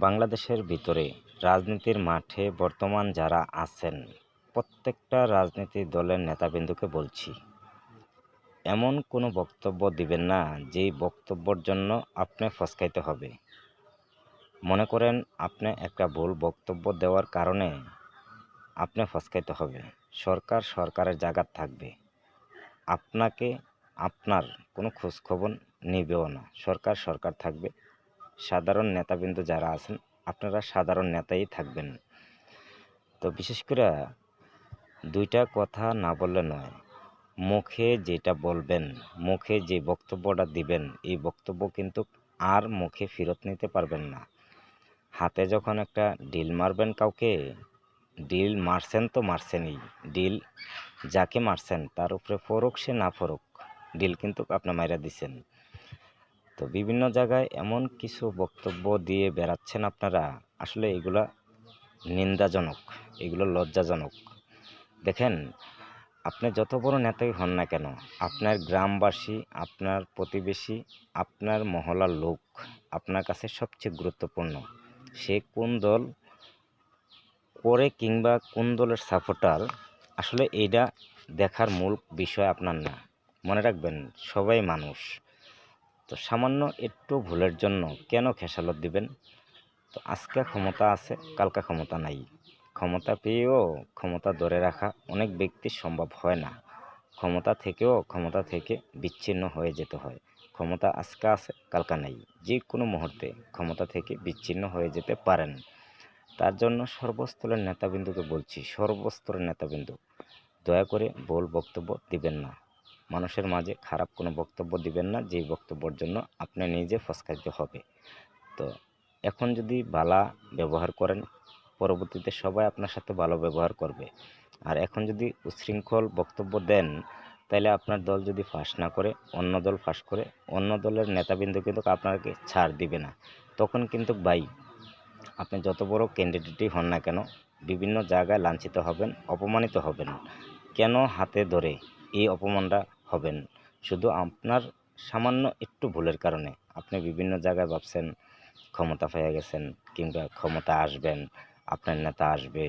বাংলাদেশের ভিতরে রাজনীতির মাঠে বর্তমান যারা আছেন, প্রত্যেকটা রাজনীতি দলের নেতাবৃন্দকে বলছি, এমন কোনো বক্তব্য দিবেন না যেই বক্তব্যের জন্য আপনি ফসকাইতে হবে। মনে করেন আপনি একটা ভুল বক্তব্য দেওয়ার কারণে আপনি ফসকাইতে হবে। সরকার সরকারের জায়গায় থাকবে, আপনাকে আপনার কোনো খোঁজখবর নিবেও না। সরকার সরকার থাকবে, সাধারণ নেতাবৃন্দ যারা আছেন আপনারা সাধারণ নেতাই থাকবেন। তো বিশেষ করে দুইটা কথা না বললে নয়, মুখে যেটা বলবেন, মুখে যে বক্তব্যটা দিবেন, এই বক্তব্য কিন্তু আর মুখে ফেরত নিতে পারবেন না। হাতে যখন একটা ডিল মারবেন কাউকে, ডিল মারছেন তো মারছেনই, ডিল যাকে মারছেন তার উপরে ফরক সে না ফরক, ডিল কিন্তু আপনি মাইরা দিছেন। তো বিভিন্ন জায়গায় এমন কিছু বক্তব্য দিয়ে বেড়াচ্ছেন আপনারা, আসলে এগুলা নিন্দাজনক, এগুলো লজ্জাজনক। দেখেন, আপনি যত বড় নেতাই হন না কেন, আপনার গ্রামবাসী, আপনার প্রতিবেশী, আপনার মহল্লার লোক আপনার কাছে সবচেয়ে গুরুত্বপূর্ণ। সে কোন দল করে কিংবা কোন দলের সাপোর্টার, আসলে এইটা দেখার মূল বিষয় আপনার না। মনে রাখবেন, সবাই মানুষ। তো সামান্য একটু ভুলের জন্য কেন খেসালত দিবেন? তো আজকে ক্ষমতা আছে, কালকে ক্ষমতা নাই। ক্ষমতা পেয়েও ক্ষমতা ধরে রাখা অনেক ব্যক্তির সম্ভব হয় না। ক্ষমতা থেকেও ক্ষমতা থেকে বিচ্ছিন্ন হয়ে যেতে হয়। ক্ষমতা আজকে আছে, কালকে নাই। যে কোনো মুহূর্তে ক্ষমতা থেকে বিচ্ছিন্ন হয়ে যেতে পারেন। তার জন্য সর্বস্তরের নেতাবৃন্দকে বলছি, সর্বস্তরের নেতাবৃন্দ, দয়া করে ভুল বক্তব্য দিবেন না। মানুষের মাঝে খারাপ কোনো বক্তব্য দিবেন না, যেই বক্তব্যের জন্য আপনি নিজে ফসকাইতে হবে। তো এখন যদি ভালো ব্যবহার করেন, পরবর্তীতে সবাই আপনার সাথে ভালো ব্যবহার করবে। আর এখন যদি উচ্ছৃঙ্খল বক্তব্য দেন, তাহলে আপনার দল যদি ফাঁস না করে, অন্য দল ফাঁস করে, অন্য দলের নেতাবৃন্দ কিন্তু আপনাকে ছাড় দিবে না। তখন কিন্তু ভাই, আপনি যত বড় ক্যান্ডিডেটই হন না কেন, বিভিন্ন জায়গায় লাঞ্ছিত হবেন, অপমানিত হবেন। কেন হাতে ধরে এই অপমানটা হবেন? শুধু আপনার সামান্য একটু ভুলের কারণে আপনি বিভিন্ন জায়গায় ভাবছেন ক্ষমতা পেয়ে গেছেন, কিংবা ক্ষমতা আসবেন, আপনার নেতা আসবে,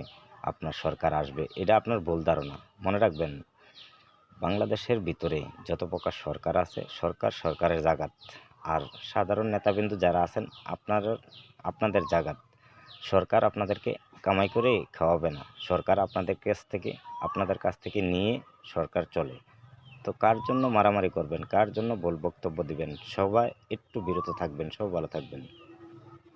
আপনার সরকার আসবে। এটা আপনার ভুল ধারণা। মনে রাখবেন, বাংলাদেশের ভিতরে যত প্রকার সরকার আছে, সরকার সরকারের জাগাত। আর সাধারণ নেতাবৃন্দ যারা আছেন আপনাদের জাগাত। সরকার আপনাদেরকে কামাই করে খাওয়াবে না। সরকার আপনাদের কাছ থেকে নিয়ে সরকার চলে। তো কার জন্য মারামারি করবেন, কার জন্য ভুল বক্তব্য দিবেন? সবাই একটু বিরত থাকবেন। সব ভালো থাকবেন।